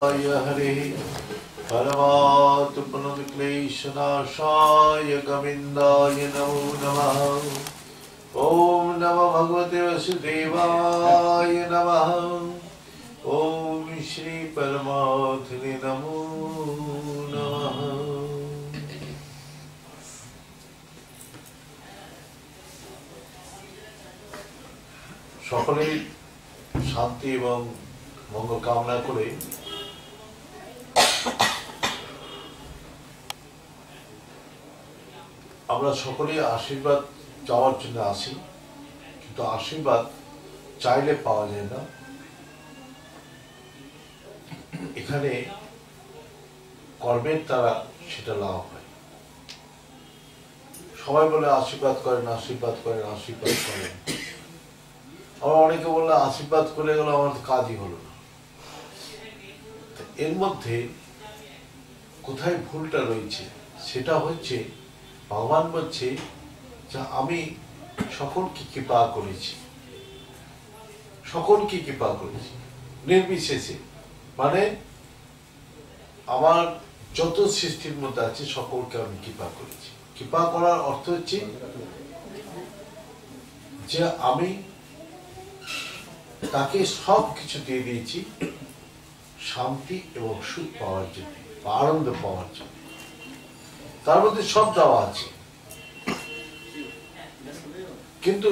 हरे परमात्मक्लेशनाशाय गोविन्दाय नमो नमः। ॐ नमो भगवते वसुदेवाय नमः। ॐ श्री परमात्मने नमो नमः। সকলেই শান্তি এবং মঙ্গল কামনা করে আমরা সকলেই আশীর্বাদ চাওয়ার জন্য আসি, কিন্তু আশীর্বাদ চাইলে পাওয়া যায় না। এখানে কর্মের দ্বারা সেটা লাভ হয়। সবাই বলে আশীর্বাদ করেন, আশীর্বাদ করেন, আশীর্বাদ করেন। আবার অনেকে বললে আশীর্বাদ করে গেল, আমার কাজই হলো না। এর মধ্যে কোথায় ভুলটা রয়েছে সেটা হচ্ছে, ভগবান বলছে যে আমি সকলকে কৃপা করেছি, সকলকে কৃপা করেছি নির্বিশেষে, মানে আমার যত সৃষ্টির মধ্যে আছে সকলকে আমি কৃপা করেছি। কৃপা করার অর্থ হচ্ছে যে আমি তাকে সব কিছু দিয়ে দিয়েছি শান্তি এবং সুখ পাওয়ার জন্য বা আনন্দ পাওয়ার জন্য। তার মধ্যে সব দেওয়া আছে, কিন্তু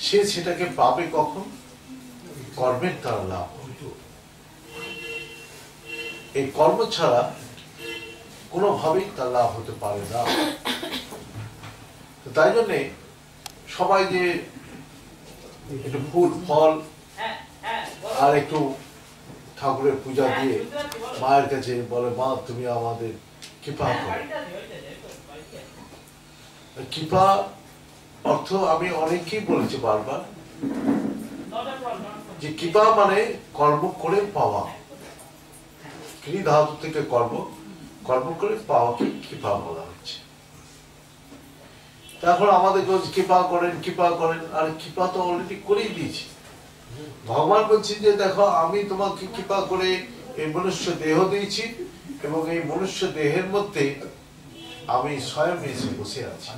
সে সেটাকে পাবে কখন? কর্মের দ্বারা লাভ হবে। এই কর্ম ছাড়া কোনোভাবেই তার লাভ হতে পারে না। তাই জন্যে সবাই যে একটু ফুল ফল আর একটু ঠাকুরের পূজা দিয়ে মায়ের কাছে বলে, মা তুমি আমাদের কৃপা করো। কৃপা অর্থ আমি অনেককেই বলেছি বারবার, যে কৃপা মানে কর্ম করে পাওয়া। ক্রি ধাতু থেকে কর্ম, কর্ম করে পাওয়াকে কৃপা বলা হচ্ছে। এখন আমাদের কৃপা করেন, কৃপা করেন, আর কৃপা তো অলরেডি করেই দিয়েছি। ভগবান বলছেন যে দেখো, আমি তোমাকে কৃপা করে এই মনুষ্য দেহ দিয়েছি এবং এই মনুষ্য দেহের মধ্যে আমি স্বয়ং এসে বসে আছি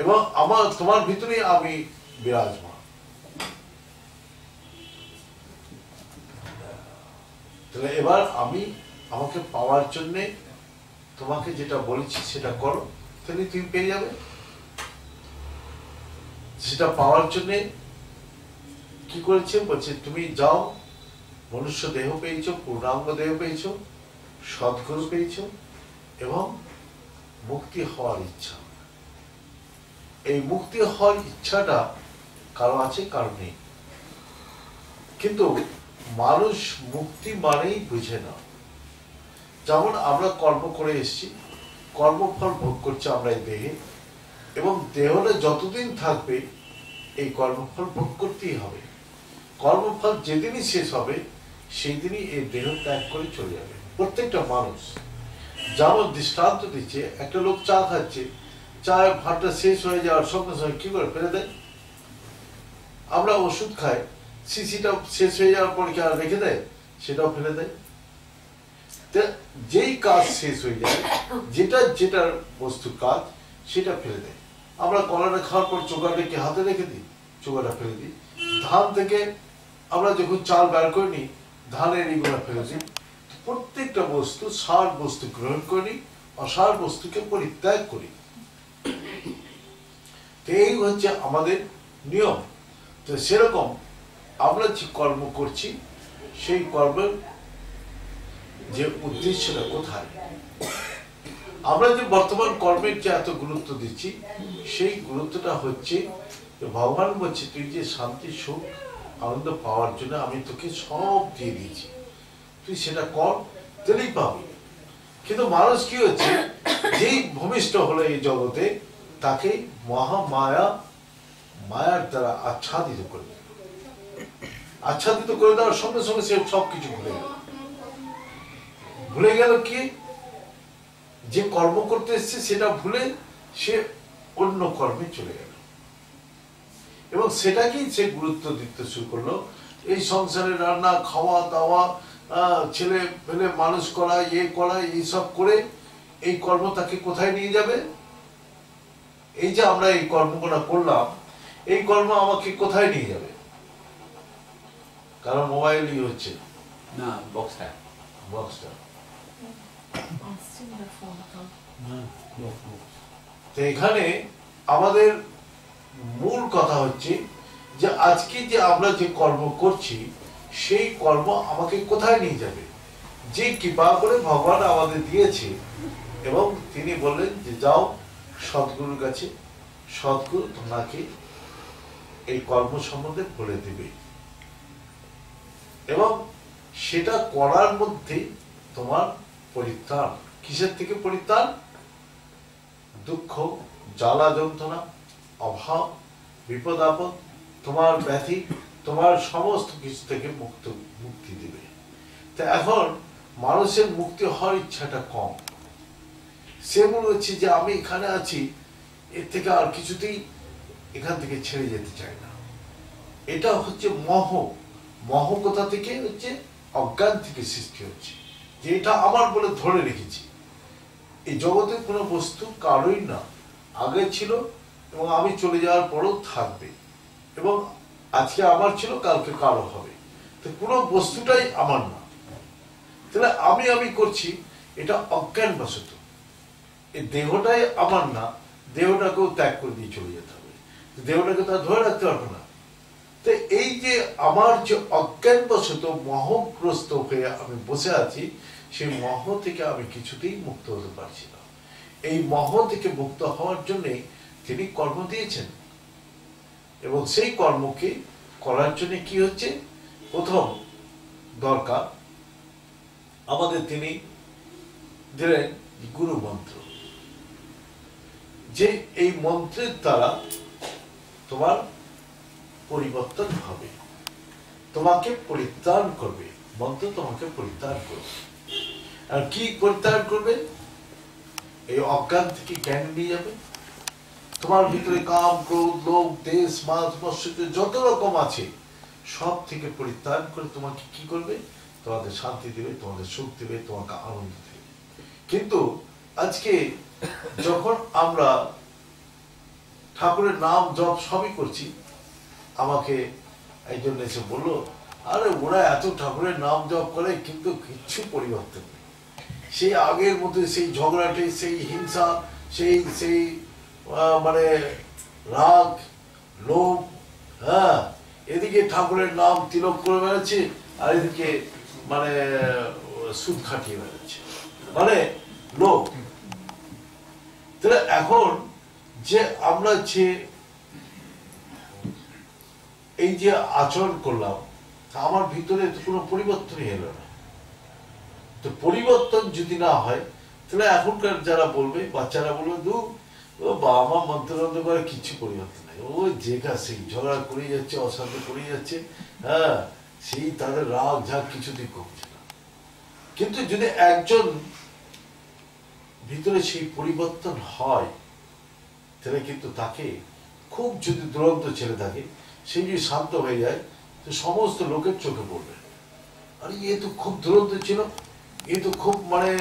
এবং আমার তোমার ভিতরে আমি বিরাজমান। তাহলে এবার আমি আমাকে পাওয়ার জন্য তোমাকে যেটা বলেছি সেটা করো, তাহলে তুমি পেয়ে যাবে। সেটা পাওয়ার জন্য কি করেছে? বলছে তুমি যাও, মনুষ্য দেহ পেয়েছো, পূর্ণাঙ্গ দেহ পেয়েছো, সদ্গুরু পেয়েছো এবং মুক্তি হওয়ার ইচ্ছা। এই মুক্তি হওয়ার ইচ্ছাটা কারো আছে, কারো নেই। কিন্তু মানুষ মুক্তি মানেই বুঝে না। যেমন আমরা কর্ম করে এসেছি, কর্মফল ভোগ করছি আমরা এই দেহে, এবং দেহটা যতদিন থাকবে এই কর্মফল ভোগ করতেই হবে। কর্মফল যেদিনই শেষ হবে সেই দিনই এই দেহ ত্যাগ করে চলে যাবে প্রত্যেকটা মানুষ। যেমন দৃষ্টান্ত দিচ্ছে, একটা লোক চা খাচ্ছে, চায়ের ভাতটা শেষ হয়ে যাওয়ার সঙ্গে সঙ্গে কি করে ফেলে দেয়? আমরা ওষুধ খাই, শিশিটা শেষ হয়ে যাওয়ার পর কি আর রেখে দেয়? সেটাও ফেলে দেয়। যেই কাজ শেষ হয়ে যায়, যেটার বস্তুর কাজ সেটা ফেলে দেয়। আমরা কলাটা খাওয়ার পর চোখাটা কি হাতে রেখে দিই? চোখাটা ফেলে দিই। ধান থেকে আমরা যখন চাল বের করে নিই, ধানের এইগুলো ফেলে দিই। প্রত্যেকটা বস্তু সার বস্তু গ্রহণ করি, অসার বস্তুকে পরিত্যাগ করি। এই হচ্ছে আমাদের নিয়ম। তো সেরকম আমরা যে কর্ম করছি, সেই কর্মের যে উদ্দেশ্যটা কোথায়? আমরা যে বর্তমান কর্মের যে এত গুরুত্ব দিচ্ছি, সেই গুরুত্বটা হচ্ছে ভগবান বলছে তুই যে শান্তি সুখ আনন্দ পাওয়ার জন্য আমি তোকে সব দিয়ে দিয়েছি, তুই সেটা কর, তাহলেই পাবি। কিন্তু মানুষ কি হচ্ছে, যেই ভূমিষ্ঠ হলো এই জগতে, তাকে মহামায়া মায়ার দ্বারা আচ্ছাদিত করে দিল। আচ্ছাদিত করে দেওয়ার সঙ্গে সঙ্গে সে সবকিছু ভুলে গেল। ভুলে গেল কি? যে কর্ম করতে এসছে সেটা ভুলে সে অন্য কর্মে চলে গেল। এবং সেটাকেই সে গুরুত্ব দিতে শুরু করলো, এই সংসারে রান্না খাওয়া দাওয়া, ছেলে পেলে মানুষ করা, করা, এইসব করে এই কর্ম তাকে কোথায় নিয়ে যাবে? এই যে আমরা এই কর্মগুলো করলাম, এই কর্ম আমাকে কোথায় নিয়ে যাবে? কারণ মোবাইলই হচ্ছে না, বক্সটা তো এখানে আমাদের মূল কথা হচ্ছে যে আজকে যে আমরা যে কর্ম করছি সেই কর্ম আমাকে কোথায় নিয়ে যাবে? যে কৃপা করে ভগবান আমাদের দিয়েছে এবং তিনি বললেন যে যাও সদ্গুরুর কাছে, সদ্গুরু তোমাকে এই কর্ম সম্বন্ধে বলে দেবে এবং সেটা করার মধ্যে তোমার পরিত্রাণ। কিসের থেকে পরিত্রাণ? দুঃখ, জ্বালা যন্ত্রণা, অভাব, বিপদ আপদ, তোমার ব্যাধি, তোমার সমস্ত কিছু থেকে মুক্তি দিবে। তা এখন মানুষের মুক্তি হওয়ার ইচ্ছাটা কম। সে মনে হচ্ছে যে আমি এখানে আছি, এর থেকে আর কিছুতেই এখান থেকে ছেড়ে যেতে চাই না। এটা হচ্ছে মোহ। মোহ কোথা থেকে হচ্ছে? অজ্ঞান থেকে সৃষ্টি হচ্ছে, যে এটা আমার বলে ধরে রেখেছি। এই জগতের কোনো বস্তু কারোই না, আগে ছিল এবং আমি চলে যাওয়ার পরেও থাকবে, এবং আজকে আমার ছিল কালকে কারো হবে। তো কোনো বস্তুটাই আমার না। তাহলে আমি করছি, এটা অজ্ঞান বশত। এই দেহটাই আমার না, দেহটাকেও ত্যাগ করে দিয়ে চলে যেতে হবে, দেহটাকে তো ধরে রাখতে পারবো না। তো এই যে আমার যে অজ্ঞান বশত মোহগ্রস্ত হয়ে আমি বসে আছি, সেই মোহ থেকে আমি কিছুতেই মুক্ত হতে পারছি না। এই মোহ থেকে মুক্ত হওয়ার জন্য তিনি কর্ম দিয়েছেন, এবং সেই কর্মকে করার জন্য কি হচ্ছে? প্রথম দরকার আমাদের তিনি দিলেন গুরু মন্ত্র, যে এই মন্ত্রের দ্বারা তোমার পরিবর্তন হবে, তোমাকে পরিত্রাণ করবে। মন্ত্র তোমাকে পরিত্রাণ করবে। আর কি পরিত্রাণ করবে? এই অজ্ঞান থেকে জ্ঞান নিয়ে যাবে। তোমার ভিতরে কাম, ক্রোধ, লোভ, দেশ, মাছ, মৎস্য যত রকম আছে সব থেকে পরিত্রাণ করে তোমাকে কি করবে? তোমাদের শান্তি দেবে, তোমাদের সুখ দেবে, তোমাকে আনন্দ দেবে। কিন্তু আজকে যখন আমরা ঠাকুরের নাম জপ সবই করছি, আমাকে একজন এসে বললো, আরে ওরা এত ঠাকুরের নাম জপ করে কিন্তু কিচ্ছু পরিবর্তন নেই, সেই আগের মতো সেই ঝগড়াটে, সেই হিংসা, সেই সেই মানে রাগ, লোভ, হ্যাঁ, এদিকে ঠাকুরের নাম তিলক করে বেড়াচ্ছে, আর এদিকে মানে সুদ খাটিয়ে বেড়াচ্ছে, মানে লোভ। তাহলে এখন যে আমরা যে এই যে আচরণ করলাম, আমার ভিতরে কোনো পরিবর্তনই এলো না। তো পরিবর্তন যদি না হয়, তাহলে এখনকার যারা বলবে, বাচ্চারা বলবে, ও বাবা মা মন্ত্র করে কিচ্ছু পরিবর্তন নেই, ও যে সেই ঝগড়া করে যাচ্ছে, অশান্তি করে যাচ্ছে, হ্যাঁ, সেই তাদের রাগ ঝাগ কিছুতেই কমছে না। কিন্তু যদি একজন ভিতরে সেই পরিবর্তন হয়, তাহলে কিন্তু তাকে খুব যদি দুরন্ত ছেলে থাকে, সে যদি শান্ত হয়ে যায়, তো সমস্ত লোকের চোখে পড়বে, আরে এ তো খুব দুরন্ত ছিল, এ তো খুব মানে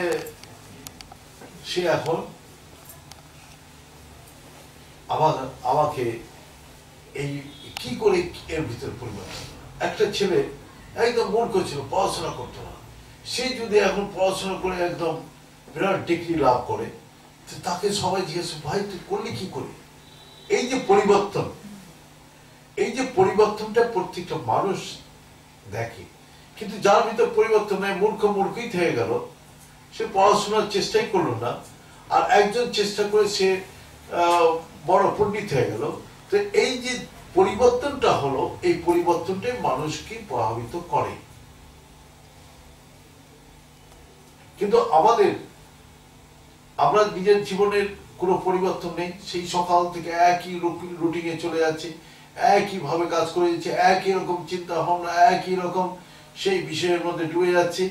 সে এখন আমাকে এই কি করে এর ভিতরে পরিবর্তন। একটা ছেলে একদম মূর্খ ছিল, পড়াশোনা করতো না, সে যদি এখন পড়াশোনা করে একদম বিরাট ডিগ্রি লাভ করে, তাকে সবাই জিজ্ঞেস, ভাই তুই করলি কি করে? এই যে পরিবর্তন, এই যে পরিবর্তনটা প্রত্যেকটা মানুষ দেখে, কিন্তু যার ভিতর পরিবর্তন নেই, মূর্খ মূর্খই থেকে গেল, সে পড়াশোনার চেষ্টাই করলো না, আর একজন চেষ্টা করে সে বড় পণ্ডিত হয়ে গেল। তো এই যে পরিবর্তনটা হলো, এই পরিবর্তনটাই মানুষকে প্রভাবিত করে। কিন্তু আমরা নিজের জীবনের কোনো পরিবর্তন নেই, সেই সকাল থেকে একই রুটিনে চলে যাচ্ছে, একই ভাবে কাজ করে যাচ্ছে, একই রকম চিন্তা ভাবনা, একই রকম সেই বিষয়ের মধ্যে ডুবে যাচ্ছে।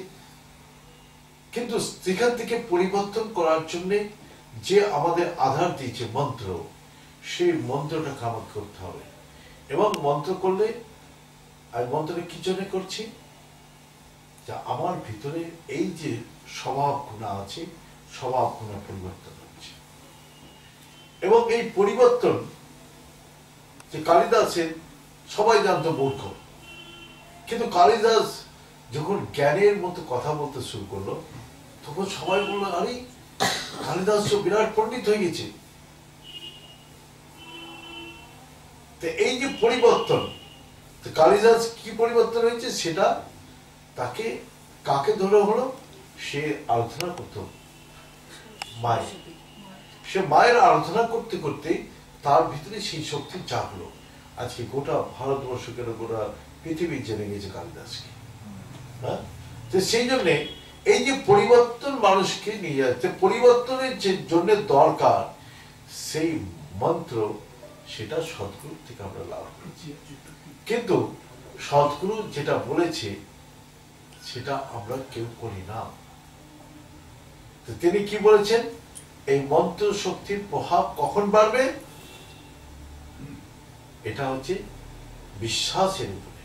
কিন্তু সেখান থেকে পরিবর্তন করার জন্য যে আমাদের আধার দিয়েছে মন্ত্র, সেই মন্ত্রটা কামাত করতে হবে, এবং মন্ত্র করলে আমি মন্ত্রটা কি জন্য করছি, যে আমার ভিতরে এই যে স্বভাব গুণ আছে, স্বভাব গুণ পরিবর্তন হচ্ছে। এবং এই পরিবর্তন যে কালিদাসের সবাই জানতো মূর্খ, কিন্তু কালিদাস যখন জ্ঞানের মতো কথা বলতে শুরু করলো তখন সবাই বললো, আরে কালিদাস তো বিরাট পণ্ডিত হয়ে গেছে। এই যে পরিবর্তন, কালিদাস কি পরিবর্তন হয়েছে সেটা তাকে কাকে ধরে হলো, সে আরাধনা করত মায়ের। সে মায়ের আরাধনা করতে করতে তার ভিতরে সেই শক্তি জাগলো। আজকে গোটা ভারতবর্ষ কেন গোটা পৃথিবী জেনে গেছে কালিদাসকে। হ্যাঁ, তো সেই জন্যে এই যে পরিবর্তন মানুষকে নিয়ে যাচ্ছে, পরিবর্তনের যে জন্য দরকার সেই মন্ত্র, সেটা সদ্গুরু থেকে আমরা লাভ করেছি। কিন্তু সদ্গুরু যেটা বলেছে সেটা আমরা কেউ করি না। তিনি কি বলেছেন, এই মন্ত্র শক্তির প্রভাব কখন বাড়বে, এটা হচ্ছে বিশ্বাসের উপরে।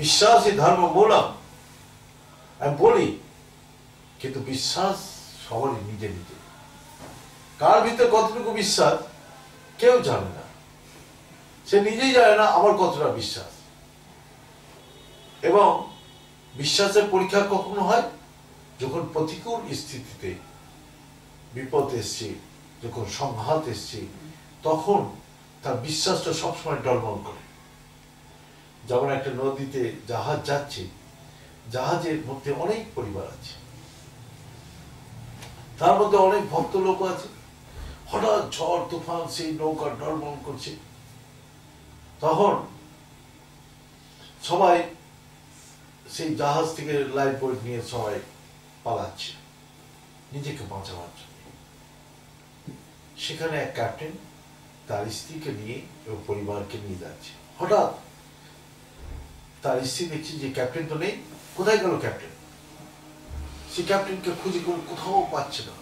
বিশ্বাসই ধর্ম মূলম, আমি বলি, কিন্তু বিশ্বাস সবারই নিজে নিজে। কার ভিতরে কতটুকু বিশ্বাস কেউ জানে না, সে নিজেই জানে না আমার কতটা বিশ্বাস। এবং বিশ্বাসের পরীক্ষা কখনো হয় যখন প্রতিকূল স্থিতিতে বিপদ এসছে, যখন সংঘাত এসছে, তখন তার বিশ্বাসটা সবসময় ডলমল করে। যেমন একটা নদীতে জাহাজ যাচ্ছে, জাহাজের মধ্যে অনেক পরিবার আছে, তার মধ্যে অনেক ভক্ত লোক আছে। হঠাৎ ঝড় তুফান সেই নৌকা ডলমল করছে, তখন সবাই সেই জাহাজ থেকে লাইফ বোট নিয়ে সবাই পালাচ্ছে নিজেকে বাঁচাবার জন্য। সেখানে এক ক্যাপ্টেন তার স্ত্রীকে নিয়ে এবং পরিবারকে নিয়ে যাচ্ছে। হঠাৎ তার স্ত্রী দেখছে যে ক্যাপ্টেন তো নেই, কোথায় গেল ক্যাপ্টেন? সে ক্যাপ্টেনকে খুঁজে কোথাও পাচ্ছে না।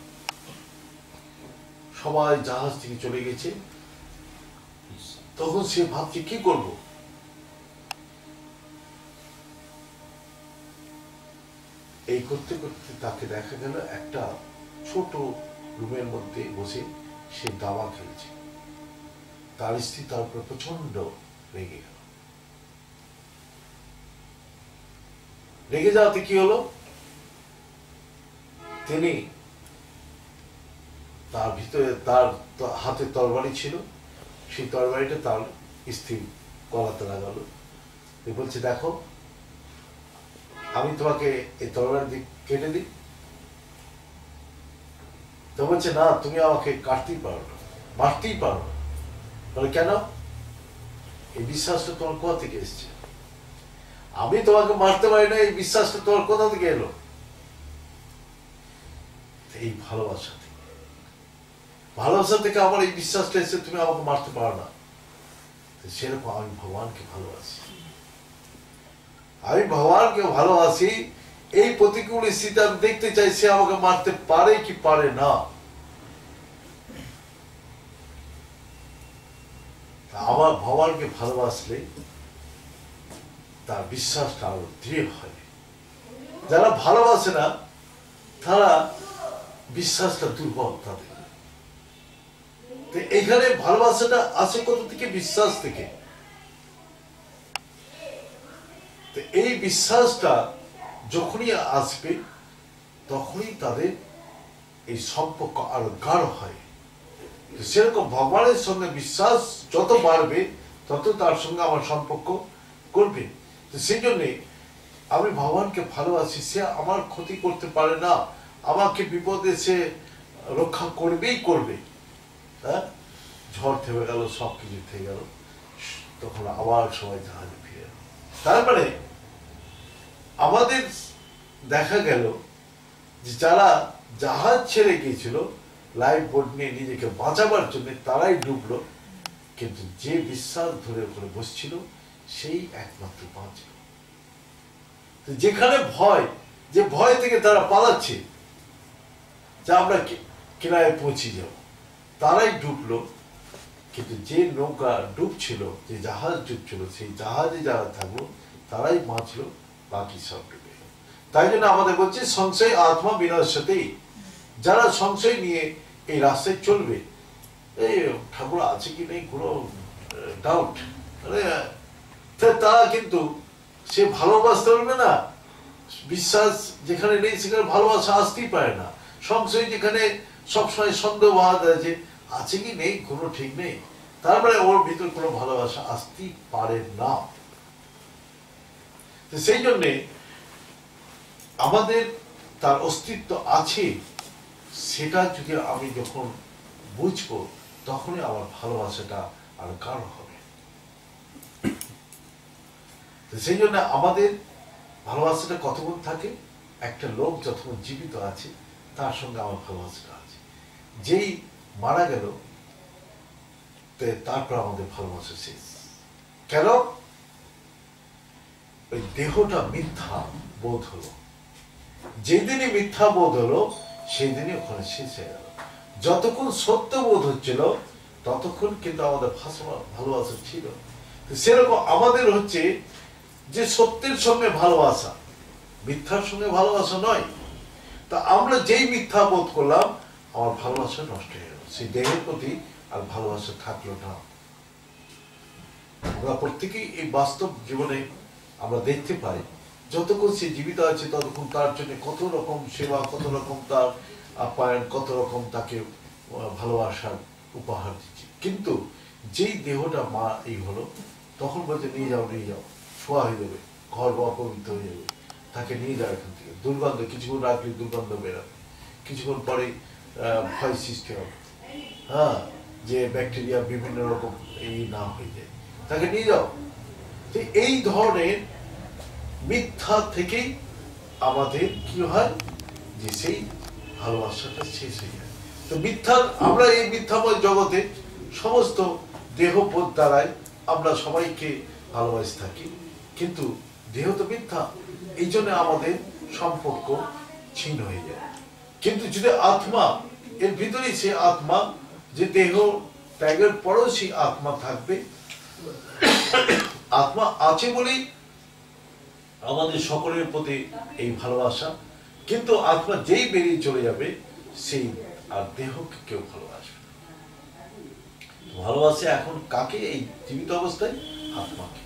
সবাই জাহাজ থেকে চলে গেছে। তখন সে ভাবছে কি করব। এই করতে করতে তাকে দেখা গেল একটা ছোট রুমের মধ্যে বসে সে দাবা খেলছে। তার স্ত্রী তার উপর প্রচন্ড রেগে গেল। রেগে যাওয়াতে কি হলো, তিনি তার ভিতরে তার হাতে তরবারি ছিল, সেই তরবারিটা তার স্ত্রী গলাতে লাগালো। বলছে, দেখো আমি তোমাকে এই তরবারি কেটে দিই। তো বলছে, না, তুমি আমাকে কাটতেই পারো না, মারতেই পারো না। বলে, কেন? এই বিশ্বাসটা তোমার কোথা থেকে এসছে? আমি তোমাকে মারতে পারি না, এই বিশ্বাসটা তোমার কোথা থেকে এলো? এই ভালোবাসা থেকে, ভালোবাসা থেকে আমার এই বিশ্বাসটা এসে তুমি আমাকে মারতে পারো না। সেরকম আমি ভগবানকে ভালোবাসি, আমি ভগবানকে ভালোবাসি। এই প্রতিকূল স্থিতি আমি দেখতে চাই সে আমাকে মারতে পারে কি পারে না। আমার ভগবানকে ভালোবাসলে তার বিশ্বাসটা আরো দৃঢ় হয়। যারা ভালোবাসে না তারা বিশ্বাসটা দুর্বল তাদের। এখানে ভালোবাসাটা আসে কোথা থেকে? বিশ্বাস থেকে। এই বিশ্বাসটা যখনই আসবে তখনই তাদের এই সম্পর্ক আরো গাঢ় হয়। সেরকম ভগবানের সঙ্গে বিশ্বাস যত বাড়বে তত তার সঙ্গে আমার সম্পর্ক করবে। তো সেই জন্যে আমি ভগবানকে ভালোবাসি। সে আমার ক্ষতি করতে পারে না, আমাকে বিপদে সে রক্ষা করবেই করবে। হ্যাঁ, ঝড় থেমে গেল, সবকিছু থেমে গেল, তখন আবার সবাই জাহাজে ফিরে এলো। তারপরে আমাদের দেখা গেল যে যারা জাহাজ ছেড়ে গিয়েছিল লাইফ বোট নিয়ে নিজেকে বাঁচাবার জন্য, তারাই ডুবলো। কিন্তু যে বিশ্বাস ধরে ওখানে বসছিল সেই একমাত্র বাঁচল। যেখানে ভয়, যে ভয় থেকে তারা পালাচ্ছে যে আমরা কিনারে পৌঁছে যাব, তারাই ডুবলো। কিন্তু যে নৌকা ডুবছিল, যে জাহাজ ডুবছিল, সেই জাহাজে যারা থাকলো তারাই বাঁচলো, বাকি সব ডুবে গেল। তাই জন্য আমাদের বলছে সংশয় আত্মা বিনশ্যতে। যারা সংশয় নিয়ে এই রাস্তায় চলবে, এই ঠাকুর আছে কি নেই কোনো ডাউট, তারা কিন্তু সে ভালোবাসতে পারবে না। বিশ্বাস যেখানে নেই সেখানে ভালোবাসা আসতেই পারে না। সংশয় যেখানে সবসময় সন্দেহ ভাব আছে কি নেই কোনো ঠিক নেই, তারপরে ওর ভিতর কোনো ভালোবাসা আসতেই পারে না। সেই জন্যে আমাদের তার অস্তিত্ব আছে, সেটা যদি আমি যখন বুঝবো তখনই আমার ভালোবাসাটা আর গাঢ় হবে। সেই জন্য আমাদের ভালোবাসাটা কতক্ষণ থাকে, একটা লোক যতক্ষণ জীবিত আছে তার সঙ্গে আমার ভালোবাসাটা আছে। যেই মারা গেল তারপর আমাদের ভালোবাসা শেষ। কেন? ওই দেহটা মিথ্যা বোধ হলো, যেদিনই মিথ্যা বোধ হলো সেই দিনই ওখানে শেষ হয়ে গেল। যতক্ষণ সত্য বোধ হচ্ছিল ততক্ষণ কিন্তু আমাদের ভালোবাসা ছিল। সেরকম আমাদের হচ্ছে যে সত্যের সঙ্গে ভালোবাসা, মিথ্যার সঙ্গে ভালোবাসা নয়। তা আমরা যেই মিথ্যা বোধ করলাম আমার ভালোবাসা নষ্ট হয়ে গেল, সেই দেহের প্রতি আর ভালোবাসা থাকলো না। আমরা প্রত্যেকেই এই বাস্তব জীবনে আমরা দেখতে পাই, যতক্ষণ সে জীবিত আছে ততক্ষণ তার জন্য কত রকম সেবা, কত রকম তার আপ্যায়ন, কত রকম তাকে ভালোবাসার উপহার দিচ্ছে। কিন্তু যেই দেহটা মা এই হলো তখন বলছে নিয়ে যাও, নিয়ে যাও, শোয়া হয়ে যাবে, ঘর অপবিত্র হয়ে যাবে, তাকে নিয়ে যাও এখান থেকে। দুর্গন্ধ, কিছুক্ষণ রাখলে দুর্গন্ধ বেরোবে, কিছুক্ষণ পরে ভয় সৃষ্টি হবে, হ্যাঁ, যে ব্যাকটেরিয়া বিভিন্ন রকম এই না হয়ে যায়, তাকে নিয়ে যাও। তো এই ধরনের মিথ্যা থেকেই আমাদের কি হয়, যে সেই ভালোবাসাটা শেষ হয়ে যায়। তো মিথ্যা, আমরা এই মিথ্যাময় জগতে সমস্ত দেহবোধ দ্বারাই আমরা সবাইকে ভালোবাসি থাকি, কিন্তু দেহ তো মিথ্যা, এই জন্য আমাদের সম্পর্ক ছিন্ন হয়ে যায়। কিন্তু যদি আত্মা, এর ভিতরেই সে আত্মা, যে দেহ ত্যাগের পরেও সেই আত্মা থাকবে, আত্মা আছে বলেই আমাদের সকলের প্রতি এই ভালোবাসা। কিন্তু আত্মা যেই বেরিয়ে চলে যাবে সেই আর দেহকে কেউ ভালোবাসবে। ভালোবাসে এখন কাকে? এই জীবিত অবস্থায় আত্মাকে।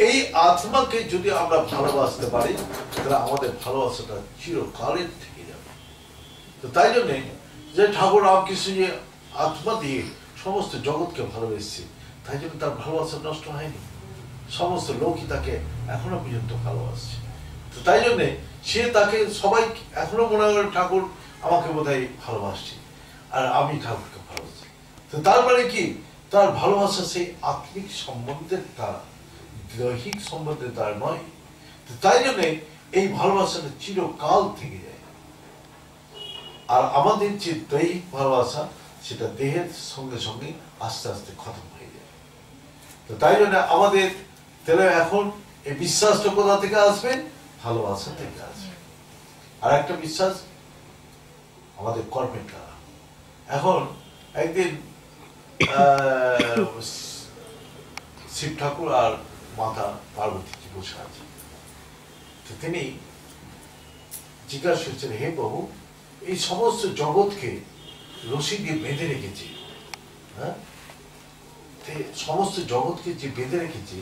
এই আত্মাকে যদি আমরা ভালোবাসতে পারি তাহলে আমাদের ভালোবাসাটা চিরকালের থেকে যাবে। তো তাই জন্যে যে ঠাকুর রামকৃষ্ণ যে আত্মা দিয়ে সমস্ত জগৎকে ভালোবেসছে, তাই জন্য তার ভালোবাসা নষ্ট হয়নি। সমস্ত লোকই তাকে এখনো পর্যন্ত ভালোবাসছে। তো তাই জন্যে সে তাকে সবাই এখনো মনে করে ঠাকুর আমাকে বোধহয় ভালোবাসছে আর আমি ঠাকুরকে ভালোবাসি। তো তারপরে কি, তার ভালোবাসা সেই আত্মিক সম্বন্ধের দ্বারা, দৈহিক সম্বন্ধের দ্বারা নয়। তো তাই জন্যে এই ভালোবাসাটা চিরকাল থেকে যায়। আর আমাদের যে দৈহিক ভালোবাসা সেটা দেহের সঙ্গে সঙ্গে আস্তে আস্তে খতম হয়ে যায়। তো তাই জন্য আমাদের তাহলে এখন এই বিশ্বাসটা কোথা থেকে আসবে? ভালোবাসা থেকে আসবে। আর একটা বিশ্বাস আমাদের কর্মের দ্বারা। এখন একদিন শিব ঠাকুর আর মাতা পার্বতী বসে আছে, তো তিনি জিজ্ঞাসা করছেন, হে প্রভু, এই সমস্ত জগৎকে রশি দিয়ে বেঁধে রেখেছে, হ্যাঁ, সমস্ত জগৎকে যে বেঁধে রেখেছে,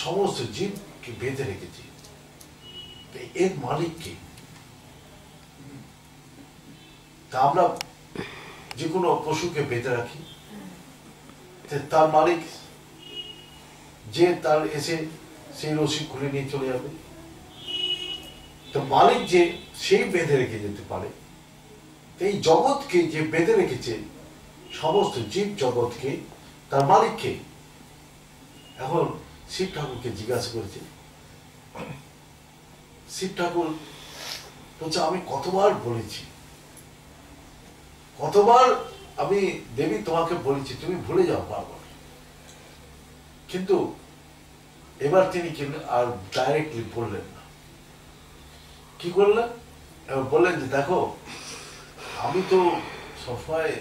সমস্ত জীবকে বেঁধে রেখেছে, এর মালিক কে? তা আমরা যে কোনো পশুকে বেঁধে রাখি, তার মালিক যে তার এসে সেই রশি খুলে নিয়ে চলে যাবে। তো মালিক যে সেই বেঁধে রেখে যেতে পারে, এই জগৎকে যে বেঁধে রেখেছে, সমস্ত জীব জগৎকে, তার মালিক কে? এখন শিব ঠাকুরকে জিজ্ঞাসা করেছে। শিব ঠাকুর বলছে, আমি কতবার বলেছি, কতবার আমি দেবী তোমাকে বলেছি, তুমি ভুলে যাও বারবার। কিন্তু এবার তিনি আর ডাইরেক্টলি বললেন না। কি করলেন? বললেন যে দেখো, আমি তো সবসময়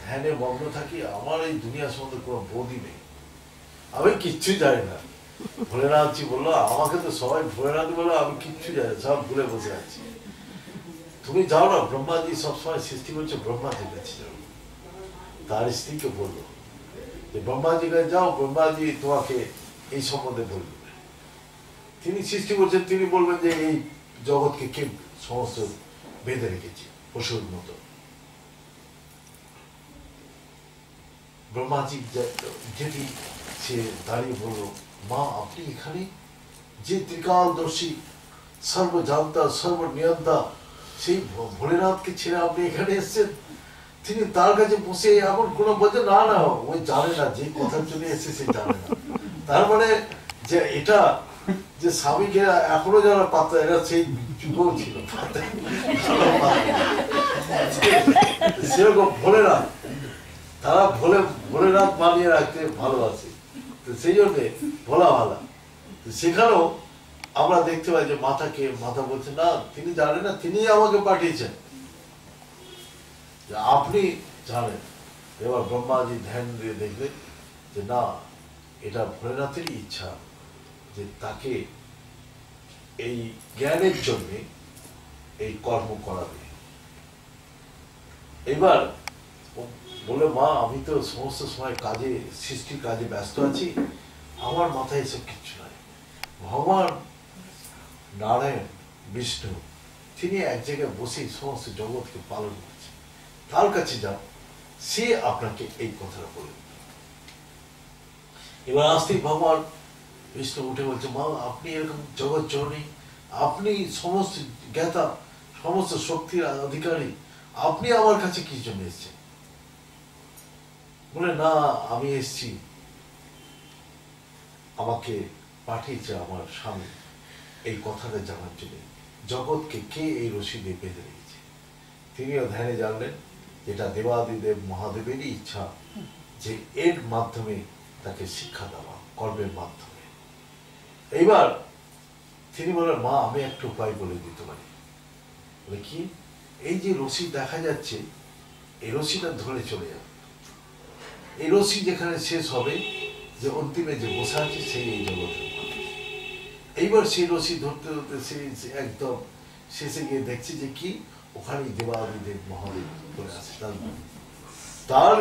ধ্যানে মগ্ন থাকি, আমার এই দুনিয়া সম্বন্ধে কোনো বোধই নেই, আমি কিচ্ছু জানি না, ভোলেনাথজি বললো আমাকে তো সবাই ভোলেনাথ বলো, আমি কিচ্ছু জানি সব ভুলে বসে আছি, তুমি যাও না, ব্রহ্মাজি সবসময় সৃষ্টি করছে, ব্রহ্মাজির কাছে যাও। তার স্ত্রীকে বললো যে ব্রহ্মাজির কাছে যাও, ব্রহ্মাজি তোমাকে এই সম্বন্ধে বলবে, তিনি সৃষ্টি করছেন, তিনি বলবেন যে এই জগৎকে কে সমস্ত বেঁধে রেখেছে পশুর মতো। ব্রহ্মাজি যেটি সে দাঁড়িয়ে বলল, মা আপনি এখানে, যে ত্রিকালদর্শী সর্বজান্তা সর্বনিয়ন্তা সেই ভোলেনাথকে ছেড়ে আপনি এখানে এসেছেন। তিনি তার কাছে বসে এমন কোন বলছে না না ওই জানে না, যে কথা চলে এসছে সে জানে না। তার মানে যে এটা যে স্বামীকে এখনো যারা পাতা, এরা সেই যুগও ছিল সেরকম ভোলেনাথ, তারা ভোলেনাথ মানিয়ে রাখতে ভালোবাসে, তো সেই জন্যে ভোলা ভালা। সেখানেও আমরা দেখতে পাই যে মাথা বলছে না, তিনি জানেন না, তিনি আমাকে পাঠিয়েছেন, আপনি জানেন। এবার ব্রহ্মাজি ধ্যান দিয়ে দেখলে যে না, এটা ভোলেনাথেরই ইচ্ছা যে তাকে এই জ্ঞানের জন্য এই কর্ম করাবে। এবার বলে মা আমি তো সমস্ত সময় কাজে, সৃষ্টির কাজে ব্যস্ত আছি, আমার মাথায় এসব কিচ্ছু নাই। ভগবান নারায়ণ বিষ্ণু তিনি এক জায়গায় বসে সমস্ত জগৎকে পালন করছে, তার কাছে যাও, সে আপনাকে এই কথাটা বলে। এবার আসতেই ভগবান বিষ্ণু উঠে বলছে, মা আপনি এরকম জগৎ জননী, আপনি সমস্ত জ্ঞাতা, সমস্ত শক্তির অধিকারী, আপনি আমার কাছে কি জন্য এসেছেন? বলে না আমি এসছি, আমাকে পাঠিয়েছে আমার স্বামী এই কথাটা জানার জন্য, জগৎকে কে এই রশি দিয়ে বেঁধে রেখেছে। তিনিও ধ্যানে জানলেন এটা দেবাদিদেব মহাদেবেরই ইচ্ছা যে এর মাধ্যমে তাকে শিক্ষা দেওয়া, কর্মের মাধ্যমে। এইবার তিনি বলেন মা আমি একটা উপায় বলে দিতে পারি। বলে কি? এই যে রশি দেখা যাচ্ছে, এই রশিটা ধরে চলে যাবে, এই রশি যেখানে শেষ হবে, যে অন্তিমে যে বসে আছে সেই এই জগতের মানুষ। এইবার সেই রশি ধরতে ধরতে সেই একদম শেষে গিয়ে দেখছে যে কি ওখানে দেবাদিদেব মহাদেব চলে আসে, তার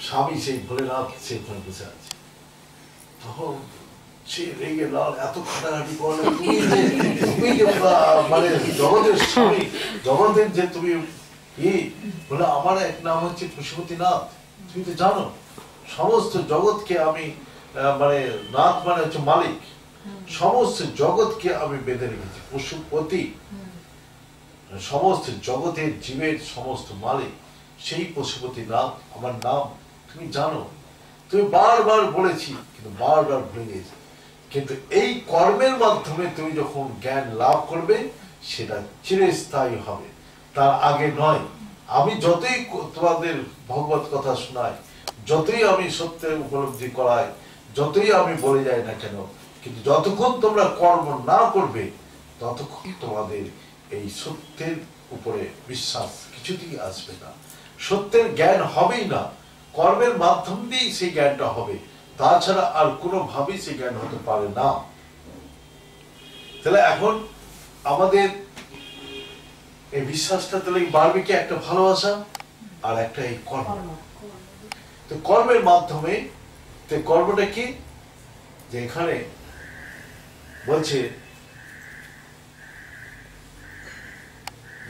স্বামী সেই ভোলেনাথ সে ওখানে বসে আছে। তখন সে রেগে লাল, এত খাটাখাটি করলে, তুমি যে মানে জগতের স্বামী, জগতের যে তুমি বলে আমার এক নাম হচ্ছে পশুপতিনাথ, তুমি তো জানো সমস্ত জগৎকে আমি মানে নাথ মানে হচ্ছে মালিক, সমস্ত জগৎকে আমি বেঁধে রেখেছি, পশুপতি সমস্ত জগতের জীবের সমস্ত মালিক সেই পশুপতিনাথ আমার নাম তুমি জানো, তুমি বারবার বলেছি কিন্তু বারবার ভুলে গেছি। কিন্তু এই কর্মের মাধ্যমে তুমি যখন জ্ঞান লাভ করবে সেটা চিরস্থায়ী হবে, তার আগে নয়। আমি যতই তোমাদের ভগবত কথা শোনাই, যতই আমি সত্যের উপলব্ধি করাই, যতই আমি বলে যাই না কেন, কিন্তু যতক্ষণ তোমরা কর্ম না করবে ততক্ষণ তোমাদের এই সত্যের উপরে বিশ্বাস কিছুতেই আসবে না, সত্যের জ্ঞান হবেই না। কর্মের মাধ্যম দিয়েই সেই জ্ঞানটা হবে, তাছাড়া আর কোনোভাবেই সেই জ্ঞান হতে পারে না। তাহলে এখন আমাদের এই বিশ্বাসটা তাহলে বাড়বে কি? একটা ভালোবাসা আর একটা এই কর্ম। তো কর্মের মাধ্যমে, তো কর্মটা কি? যে এখানে বলছে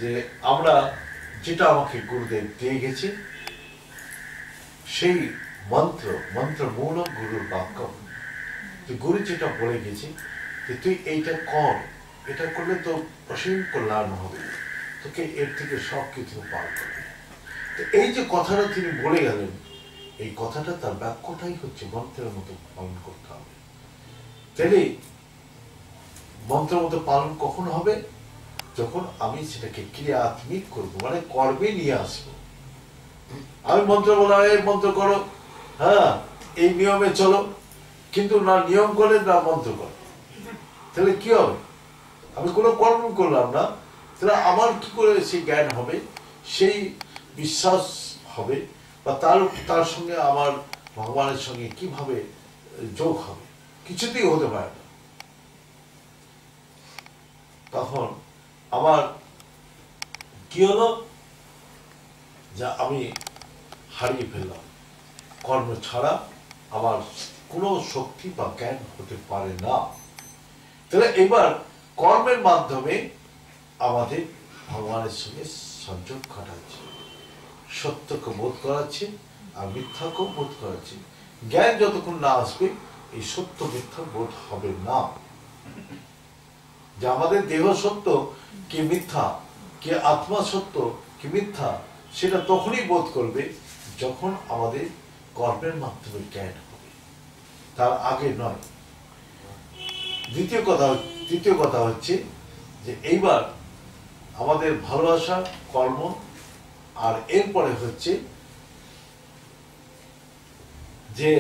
যে আমরা যেটা আমাকে গুরুদেব দিয়ে গেছে সেই মন্ত্র মূলক গুরুর বাক্য, গুরু যেটা বলে গেছে যে তুই এইটা কর, এটা করলে তো অসীম কল্যাণ হবে, তোকে এর থেকে সব কিছু পার করবে। তো এই যে কথাটা তিনি বলে গেলেন, এই কথাটা তার বাক্যটাই হচ্ছে মন্ত্রের মতো পালন করতে হবে। তাহলে মন্ত্রের মতো পালন কখন হবে? যখন আমি সেটাকে ক্রিয়াত্মিক করবো, মানে কর্মে নিয়ে আসবো। আমি মন্ত্র বলা এই মন্ত্র করো, হ্যাঁ এই নিয়মে চলো, কিন্তু না নিয়ম করে না মন্ত্র করে, তাহলে কি হবে? আমি কোনো কর্ম করলাম না, তাহলে আমার কি করে সেই জ্ঞান হবে, সেই বিশ্বাস হবে, বা তার সঙ্গে আমার ভগবানের সঙ্গে কিভাবে যোগ হবে? কিছুতেই হতে পারে না। তখন আমার কি হলো, যা আমি হারিয়ে ফেললাম, কর্ম ছাড়া আমার কোনো শক্তি বা জ্ঞান হতে পারে না। তাহলে এবার কর্মের মাধ্যমে আমাদের ভগবানের সঙ্গে সংযোগ ঘটাচ্ছে, সত্যকে বোধ করাচ্ছে আর মিথ্যাকেও বোধ করাচ্ছে। জ্ঞান যতক্ষণ না আসবে এই সত্য মিথ্যা বোধ হবে না। যে আমাদের দেহ সত্য কি মিথ্যা, কি আত্মা সত্য কি মিথ্যা, সেটা তখনই বোধ করবে যখন আমাদের কর্মের মাধ্যমে জ্ঞান হবে, তার আগে নয়। দ্বিতীয় কথা হচ্ছে যে এইবার আমাদের ভালোবাসা কর্ম, আর এরপরে হচ্ছে যে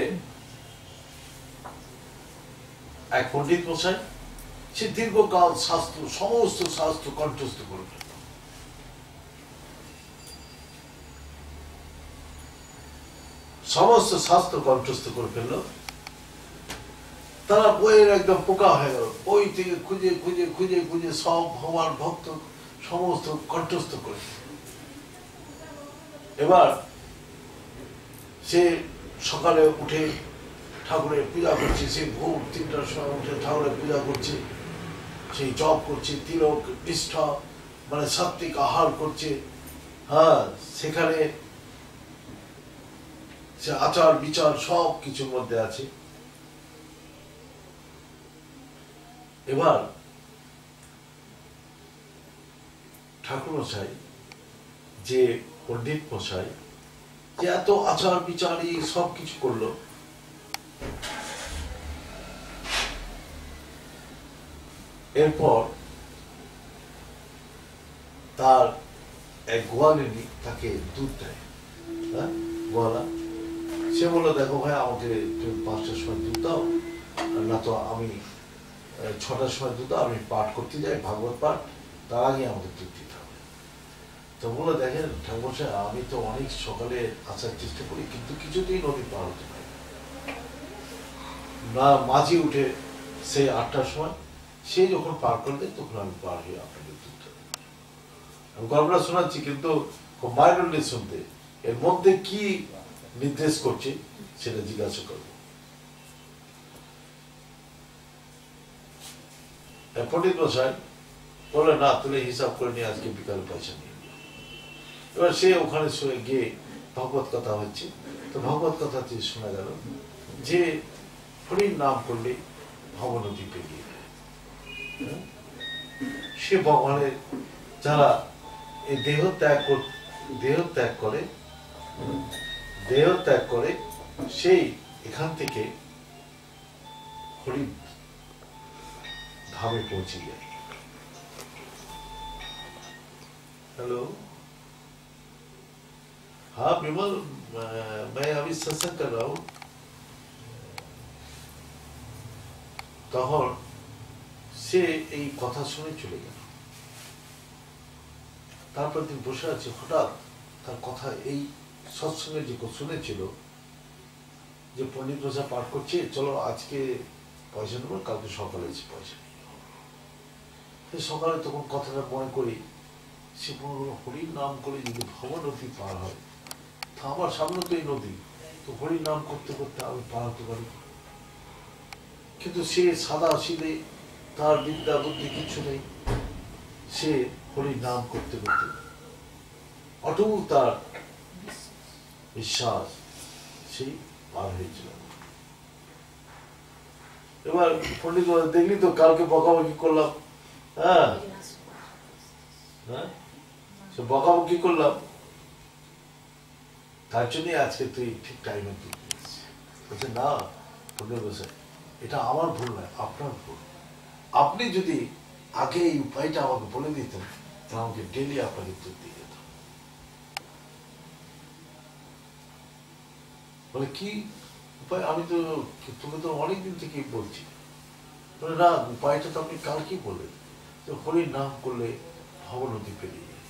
এক পণ্ডিত মশাই সে দীর্ঘকাল শাস্ত্র, সমস্ত শাস্ত্র কণ্ঠস্থ করে ফেলল। সমস্ত শাস্ত্র কণ্ঠস্থ করে ফেলল। তারা বইয়ের একদম পোকা হয়ে গেল, বই থেকে খুঁজে খুঁজে খুঁজে খুঁজে সব ভগবান ভক্ত সমস্ত কণ্ঠস্থ করে। এবার সে সকালে উঠে ঠাকুরের পূজা করছে, সে ভোর 3টার সময় উঠে ঠাকুরের পূজা করছে, সেই জপ করছে, তিলক নিষ্ঠা মানে সাত্বিক আহার করছে। হ্যাঁ, সেখানে সে আচার বিচার সব কিছুর মধ্যে আছে। এবার ঠাকুর মশাই, যে পণ্ডিত মশাই, যে এত আচার বিচার সব কিছু করলো, এরপর তার এক গোয়ালিনী তাকে দুধ দেয়। হ্যাঁ, গোয়ালা সে বললো, দেখো ভাই, আমাকে তুমি 5টার সময় দুধ দাও, না তো আমি 6টার সময় দুধ দাও, আমি পাঠ করতে যাই, ভাগবত পাঠ, তার আগে আমাকে দুধ দিতে হবে। তো বললো, দেখেন ঠাকুর, আমি তো অনেক সকালে আসার চেষ্টা করি, কিন্তু কিছুতেই নদী পার হতে পারি না। মাঝি উঠে সে 8টার সময়, সে যখন পার করবে তখন আমি পার হয়ে আপনাকে দুধ দেবো। আমি গল্পটা শোনাচ্ছি, কিন্তু মাইনরলি শুনতে, এর মধ্যে কি নির্দেশ করছে সেটা জিজ্ঞাসা করবো। পণ্ডিত মশাই বললেন, না, তুলে হিসাব করে নিয়ে আজকে বিকাল পয়সা নিয়ে। এবার সে ওখানে শুয়ে গিয়ে ভগবত কথা হচ্ছে, তো ভগবত কথাতে শোনা গেল যে হরির নাম করলে ভবনদী পেরিয়ে যায়। সে ভগবানের, যারা এই দেহ ত্যাগ করে সেই এখান থেকে হরি ধামে পৌঁছে যায়। हेलो, हाँ विमल, मैं अभी सत्संग कर रहा हूँ। তখন সে এই কথা শুনে চলে গেল। তারপর দিন বসে আছে, হঠাৎ তার কথা এই সৎসঙ্গে যে শুনেছিল যে পণ্ডিত মশাই পাঠ করছে, চলো আজকে পয়সা নেবো, কালকে সকালে এসে পয়সা নিয়ে যাবো। সকালে তখন কথাটা মনে করি, সে হরির নাম করে যদি ভব নদী পার হয়, তা আমার সামনে তো এই নদী, তো হরির নাম করতে করতে আমি পার হতে পারি। কিন্তু সে সাদা সিধে, তার বিদ্যা বুদ্ধি কিছু নেই, সে হরির নাম করতে করতে অটল তার বিশ্বাস, সেই পার হয়েছিল। এবার পণ্ডিত দেখলি তো, কালকে বকাবকি করলাম। হ্যাঁ, বকাবকি করলাম, তার জন্য আজকে তুই ঠিক টাইমে দুধ দিয়েছিস। বলছে, না পণ্ডিত মশাই, এটা আমার ভুল নয়, আপনার ভুল। আপনি যদি আগে এই উপায়টা আমাকে বলে দিতেন, তাহলে আমাকে ডেলি আপনাকে দুধ দিয়ে যেত। বলে, কি উপায়? আমি তো, তুমি তো অনেকদিন থেকেই বলছি। বলে, না, উপায়টা তো আপনি কালকেই বললেন, যে হরির নাম করলে ভব নদী পেরিয়ে যায়,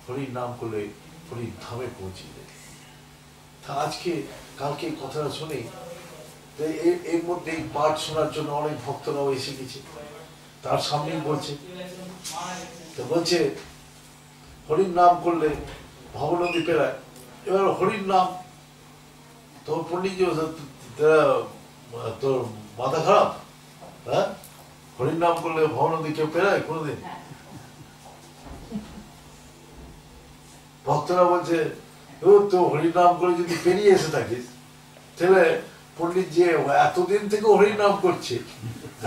হরির নাম করলে হরির ধামে পৌঁছে যায়। তা আজকে কালকে কথাটা শুনে তো এর মধ্যে এই পাঠ শোনার জন্য অনেক ভক্তরাও এসে গেছে, তার সামনেই বলছে। তো বলছে হরির নাম করলে ভবনদী পেরায়। এবার হরির নাম, তোর পণ্ডিতজি তোর মাথা খারাপ, হ্যাঁ? হরির নাম করলে ভবনদী কেউ পেরায় কোনোদিন? ভক্তরা বলছে তো হরির নাম করে যদি পেরিয়ে এসে থাকিস তাহলে পণ্ডিত যে এতদিন থেকে হরির নাম করছে,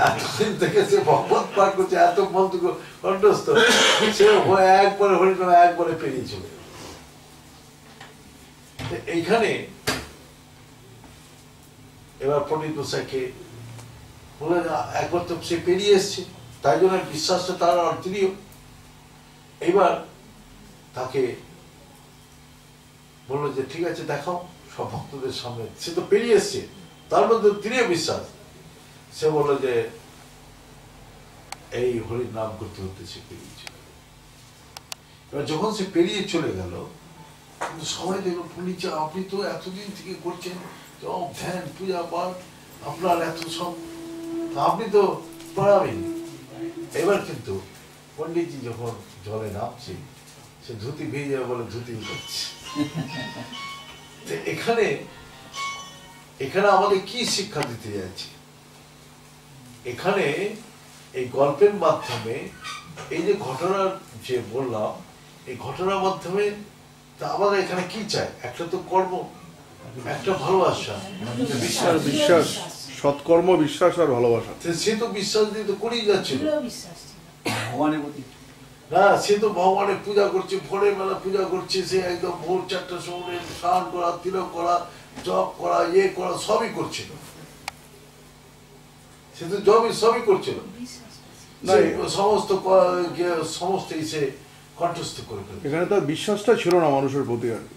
এতদিন থেকে সে ভগবত পাঠ করছে, এত মন্ত্র কণ্ঠস্থ, সে একবারে হরির নাম একবারে পেরিয়ে চলে। এইখানে এবার পণ্ডিত গোসাইকে বলে একবার তো সে পেরিয়ে এসছে, তাই জন্য বিশ্বাসটা তার অর্থনীয়। এইবার তাকে বললো যে ঠিক আছে দেখাও সব ভক্তদের সামনে, সে তো পেরিয়ে এসছে, তার মধ্যে তিনিও বিশ্বাস। সে বললো যে এই হরির নাম করতে করতে সে পেরিয়ে চলে গেল। এবার যখন সে পেরিয়ে চলে গেল, কিন্তু সবাই দেখলো পুলিশ আপনি তো এতদিন থেকে করছেন ধ্যান পূজা পাঠ, আপনার এত সব, আপনি তো পারাবেন। এবার কিন্তু পণ্ডিতজি যখন জলে নামছে, সে ধুতি ভিজে যাবে বলে ধুতি উঠাচ্ছে। এখানে এখানে আমাদের কি শিক্ষা দিতে যাচ্ছে? এখানে এই গল্পের মাধ্যমে এই যে ঘটনার যে বললাম, এই ঘটনার মাধ্যমে তা আমাদের এখানে কি চাই? একটা তো কর্ম, একটা ভালোবাসা, বিশ্বাস, বিশ্বাস, সৎকর্ম, বিশ্বাস আর ভালোবাসা। সে তো বিশ্বাস দিয়ে তো করেই যাচ্ছিল ভগবানের প্রতি। না, সে তো ভগবানের পূজা করছে, ভোরের বেলা পূজা করছে, সে একদম ভোর 4টার সময় স্নান করা, তিলক করা, জপ করা, ইয়ে করা সবই করছিল। সে তো সবই করছিল, সমস্ত সমস্ত সে কণ্ঠস্থ করে ফেলে। এখানে তার বিশ্বাসটা ছিল না মানুষের প্রতি আর কি।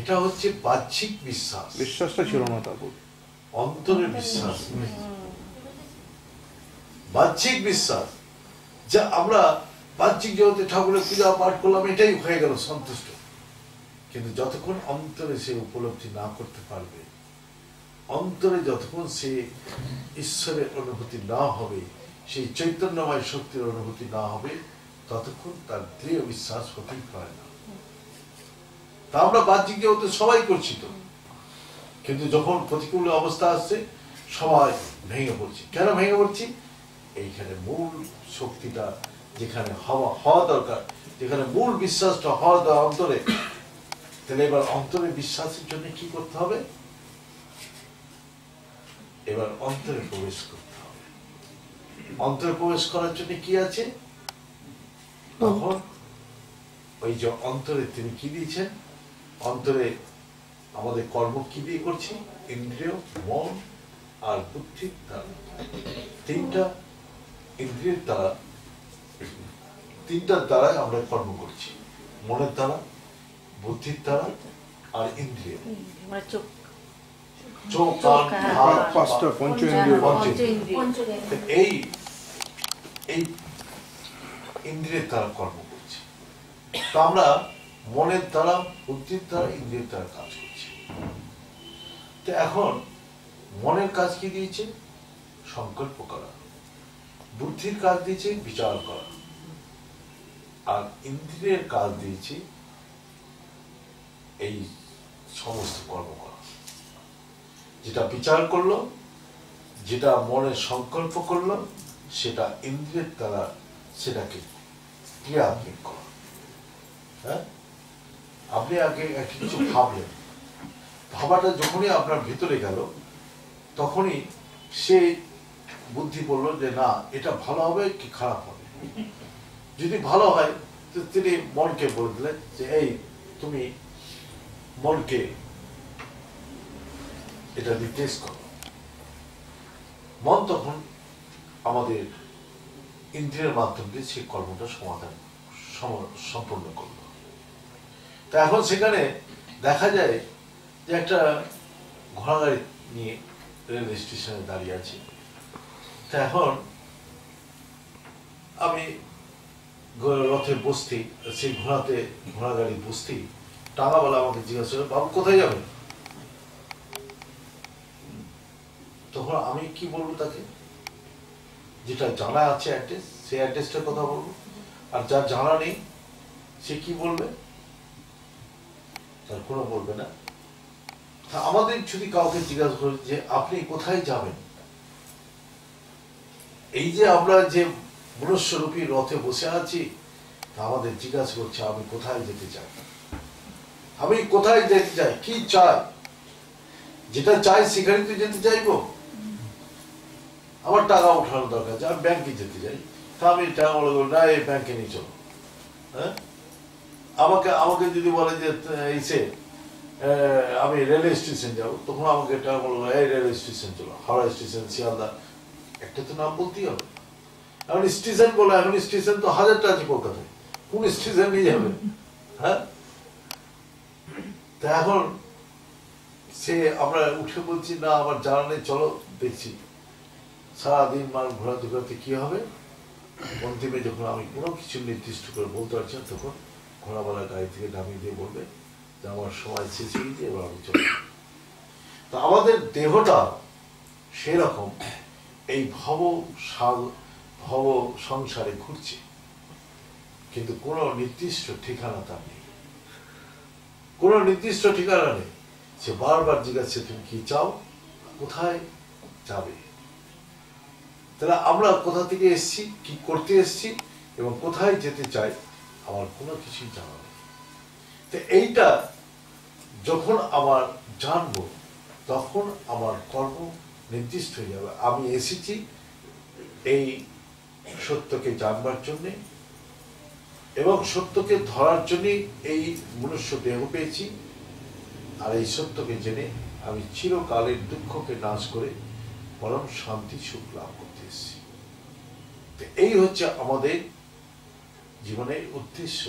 এটা হচ্ছে বাহ্যিক বিশ্বাস, বিশ্বাসটা ছিল না তার প্রতি, অন্তরের বিশ্বাস, বাহ্যিক বিশ্বাস। যা আমরা বাহ্যিক জগতে ঠাকুরের পূজা পাঠ করলাম, এটাই হয়ে গেল সন্তুষ্ট। কিন্তু যতক্ষণ অন্তরে সে উপলব্ধি না করতে পারবে, অন্তরে যতক্ষণ সে ঈশ্বরের অনুভূতি না হবে, সেই চৈতন্যময় শক্তির অনুভূতি না হবে, ততক্ষণ তার দৃঢ় বিশ্বাস হতেই পারে না। তা আমরা বাহ্যিক জগতে সবাই করছি তো, কিন্তু যখন প্রতিকূল অবস্থা আসছে সবাই ভেঙে পড়ছি। কেন ভেঙে পড়ছি? এইখানে মূল শক্তিটা যেখানে হওয়া দরকার, যেখানে মূল বিশ্বাসটা হওয়া দরকার অন্তরে, তাহলে এবার অন্তরে বিশ্বাসের জন্য কি করতে হবে? এবার অন্তরে প্রবেশ করতে হবে। অন্তরে প্রবেশ করার জন্য কি আছে? তখন ওই যে অন্তরে তিনি কি দিয়েছেন, অন্তরে আমাদের কর্ম কি দিয়ে করছি? ইন্দ্রিয়, মন আর বুদ্ধির দ্বারা। তিনটা ইন্দ্রিয়ের দ্বারা, তিনটার দ্বারাই আমরা কর্ম করছি, মনের দ্বারা, বুদ্ধির দ্বারা আর ইন্দ্রিয়। চোখ, কান, হাত, পাঁচটা পঞ্চেন্দ্রিয়। এই এই ইন্দ্রিয়ের দ্বারা কর্ম করছি। তো আমরা মনের দ্বারা, বুদ্ধির দ্বারা, ইন্দ্রিয়ের দ্বারা কাজ করছি। তো এখন মনের কাজ কি দিয়েছে? সংকল্প করা। বুদ্ধির কাজ দিয়েছে বিচার করা। আর ইন্দ্রিয়ের কাজ দিয়েছে এই সমস্ত কর্ম করা। যেটা বিচার করলো, যেটা মনে সংকল্প করলো, সেটা ইন্দ্রিয়ের দ্বারা সেটাকে ক্রিয়াত্মক করা। হ্যাঁ, আপনি আগে একটা কিছু ভাবলেন, ভাবাটা যখনই আপনার ভিতরে গেল, তখনই সে বুদ্ধি বললো যে না, এটা ভালো হবে কি খারাপ হবে। যদি ভালো হয় তো তিনি মনকে বলে দিলেন যে এই তুমি মনকে এটা নির্দেশ করো। মন তখন আমাদের ইন্দ্রিয়ের মাধ্যমে সেই কর্মটা সম্পন্ন করলো। তা এখন সেখানে দেখা যায় যে একটা ঘোড়াগাড়ি নিয়ে রেল স্টেশনে দাঁড়িয়ে আছি। তা এখন আমি রথে বসতি, সেই ঘোড়া গাড়ি বসতি, টাঙাওয়ালা আমাকে জিজ্ঞাসা করে বাবু কোথায় যাবেন? তখন আমি কি বলবো তাকে? যেটা জানা আছে অ্যাড্রেস, সেই অ্যাড্রেসটার কথা বলবো। আর যার জানা নেই সে কি বলবে? তার কোনো বলবে না। আমাদের যদি কাউকে জিজ্ঞাসা করি যে আপনি কোথায় যাবেন, এই যে আমরা যে মনুষ্যরূপী রথে বসে আছি, তা আমাদের জিজ্ঞাসা করছে আমি কোথায় যেতে চাই, আমি কোথায় যেতে চাই, কি চাই। যেটা চাই সেখানে তো যেতে চাইবো। আমার টাকা উঠানো দরকার, যে আমি ব্যাংকে যেতে চাই, তা আমি টাকা বলবো না এই ব্যাংকে নিয়ে চলো। হ্যাঁ, আমাকে যদি বলে যে এসে আমি রেলওয়ে স্টেশন যাবো, তখন আমাকে টাকা বলবো এই রেলওয়ে স্টেশন চলো, হাওড়া স্টেশন, শিয়ালদা, একটা তো নাম বলতেই হবে। এখন স্টেশন বলো, এখন স্টেশন তো হাজারটা আছে কলকাতায়, কোন স্টেশন নিয়ে যাবে? হ্যাঁ, তা এখন সে আমরা উঠে বলছি না আমার জানা নেই, চলো দেখছি। সারাদিন মানুষ ঘোরাতে ঘোরাতে কি হবে, অন্তিমে যখন আমি কোনো কিছু নির্দিষ্ট করে বলতে পারছি না, তখন ঘোড়াওয়ালা গাড়ি থেকে নামিয়ে দিয়ে বলবে যে আমার সময় শেষ হয়ে গেছে, এবার আমি চলে। তো আমাদের দেহটা সেরকম এই ভব সংসারে ঘুরছে, কিন্তু কোনো নির্দিষ্ট ঠিকানা তার নেই, কোনো নির্দিষ্ট ঠিকানা নেই। সে বারবার জিজ্ঞাসা তুমি কি চাও, কোথায় যাবে। তাহলে আমরা কোথা থেকে এসছি, কি করতে এসছি এবং কোথায় যেতে চাই, আমার কোনো কিছুই জানা নেই। তো এইটা যখন আমার জানবো, তখন আমার কর্ম নির্দিষ্ট হয়ে যাবে। আমি এসেছি এই সত্যকে জানবার জন্যে এবং সত্যকে ধরার জন্যে এই মনুষ্য দেহ পেয়েছি। আর এই সত্যকে জেনে আমি চিরকালের দুঃখকে নাশ করে পরম শান্তি সুখ লাভ করতে এসেছি। এই হচ্ছে আমাদের জীবনের উদ্দেশ্য।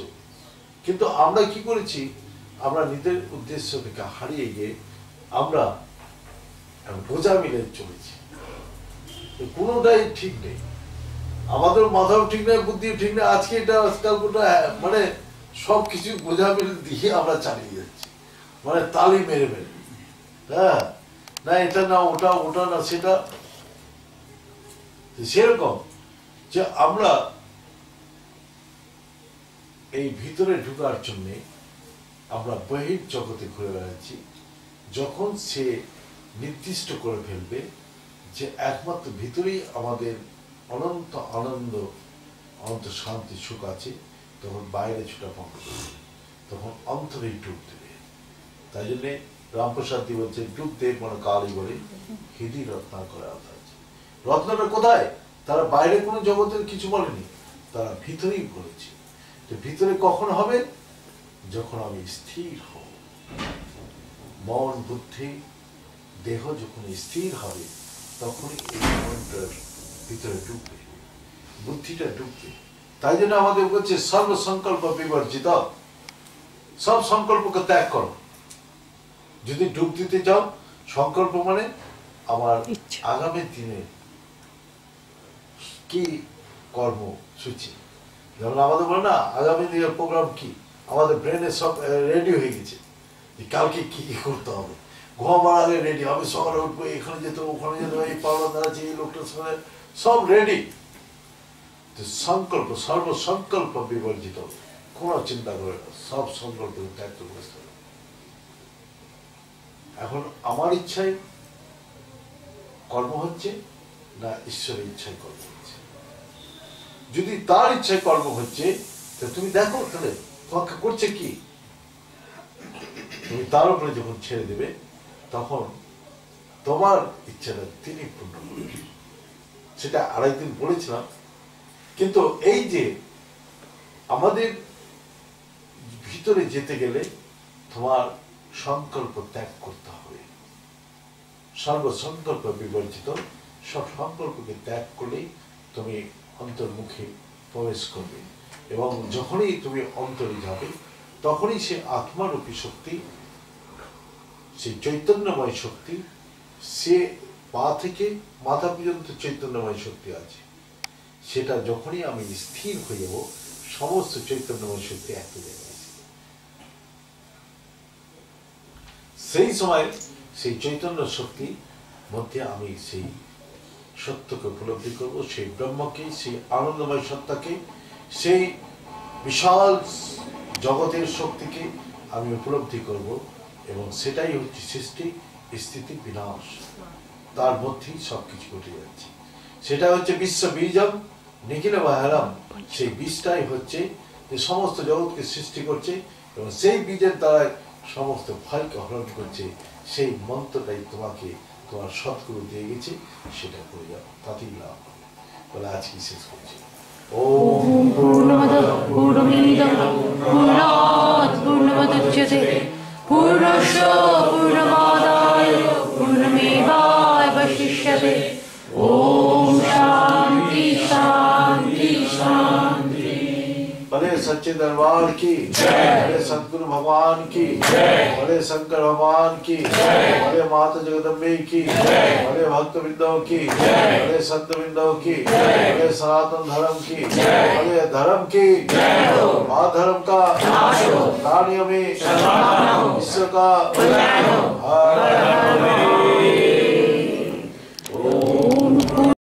কিন্তু আমরা কি করেছি, আমরা নিজের উদ্দেশ্য থেকে হারিয়ে গিয়ে আমরা বোঝা মিলে চলেছি। কোনোটাই ঠিক নেই, আমাদের মাথাও ঠিক নেই, বুদ্ধিও ঠিক নেই। আজকে এটা আজকাল গোটা মানে সবকিছু বোঝা মিলে দিয়ে আমরা চালিয়ে যাচ্ছি, মানে তালি মেরে মেরে। হ্যাঁ, না এটা না ওটা, ওটা না সেটা। সেরকম যে আমরা এই ভিতরে ঢুকার জন্যে আমরা বহির জগতে ঘুরে বেড়াচ্ছি। যখন সে নির্দিষ্ট করে ফেলবে যে একমাত্র ভিতরেই আমাদের অনন্ত আনন্দ, অনন্ত শান্তি সুখ আছে, তখন বাইরে ছোটা বন্ধ করবে, তখন অন্তরেই ডুব দেবে। তাই জন্যে রামপ্রসাদজি বলছে ডুব দেব মনে কালী বলে হৃদি রত্না করে আছে। রত্নটা কোথায়? তারা বাইরে কোনো জগতের কিছু বলেনি, তারা ভিতরেই বলেছে। তো ভিতরে কখন হবে? যখন আমি স্থির হব, মন বুদ্ধি দেহ যখন স্থির হবে, তখনই এই মনটার ভিতরে ডুববে, বুদ্ধিটা ডুববে। তাই জন্য আমাদের বলছে সর্ব সংকল্প বিবর্জিত, সব সংকল্পকে ত্যাগ করো। যদি ডুব দিতে চাও, সংকল্প মানে আমার আগামী দিনে কি কর্মসূচি। যেমন আমাদের বলে না আগামী দিনের প্রোগ্রাম কি, আমাদের ব্রেনে সব রেডি হয়ে গেছে যে কালকে কি কি করতে হবে। ঘুমাবার আগে রেডি হবে, সকালে উঠবো, এখানে যেতে হবে, ওখানে যেতে হবে, এই পাওয়া দাঁড়াচ্ছে, এই লোকটার সঙ্গে সব রেডি। তো সংকল্প, সর্ব সংকল্প বিবর্জিত, কোনো চিন্তা করে না, সব সংকল্প ত্যাগ করে বসতে হবে। এখন আমার ইচ্ছায় কর্ম হচ্ছে না ঈশ্বরের ইচ্ছায় কর্ম হচ্ছে? যদি তার ইচ্ছায় কর্ম হচ্ছে, তুমি দেখো তাহলে তোমাকে করছে কি। তুমি তার উপরে যখন ছেড়ে দেবে, তখন তোমার ইচ্ছাটা তিনি পূর্ণ করবেন। সেটা আরেকদিন বলেছিলাম। কিন্তু এই যে আমাদের ভিতরে যেতে গেলে তোমার সংকল্প ত্যাগ করতে হবে। সর্ব সংকল্প বিবর্জিত, সব সংকল্পকে ত্যাগ করলেই তুমি অন্তর্মুখে প্রবেশ করবে। এবং যখনই তুমি অন্তরে যাবে, তখনই সে আত্মারূপী শক্তি, সেই চৈতন্যময় শক্তি, সে পা থেকে মাথা পর্যন্ত চৈতন্যময় শক্তি আছে, সেটা যখনই আমি স্থির হয়ে যাব, সমস্ত চৈতন্যময় শক্তি একই জায়গায় আছে। সেই সময় সেই চৈতন্য শক্তি মধ্যে আমি সেই সত্যকে উপলব্ধি করব, সেই ব্রহ্মকে, সেই আনন্দময় সত্তাকে, সেই বিশাল জগতের শক্তিকে আমি উপলব্ধি করব, এবং সেটাই হচ্ছে সৃষ্টি, স্থিতি, বিনাশ। তার মধ্যেই সবকিছু ঘটে যাচ্ছে। সেটা হচ্ছে বিশ্ব বীজম নিখিল বাহারাম। সেই বীজটাই হচ্ছে যে সমস্ত জগৎকে সৃষ্টি করছে, এবং সেই বীজের দ্বারাই সমস্ত ভয়কে হরণ করছে। সেই মন্ত্রটাই তোমাকে তোমার সৎগুরু দিয়ে গেছে, সেটা করে যাও, তাতেই লাভ বলে আজকে শেষ করছি। ওম পূর্ণমদঃ পূর্ণমিদং পূর্ণাৎ পূর্ণমুদচ্যতে পূর্ণস্য পূর্ণমাদায় পূর্ণমেবাবশিষ্যতে। ওম শান্তি শান্তি শান্তি। भले सच्चे दरबार की, भले सतगुरु भगवान की, भले शंकर भगवान की, भले माता जगदम्बे की, भले भक्त बिंदों की, भले संत बिंदों की, भले सनातन धर्म की, भले धर्म की, धर्म का प्राणियों में विश्व का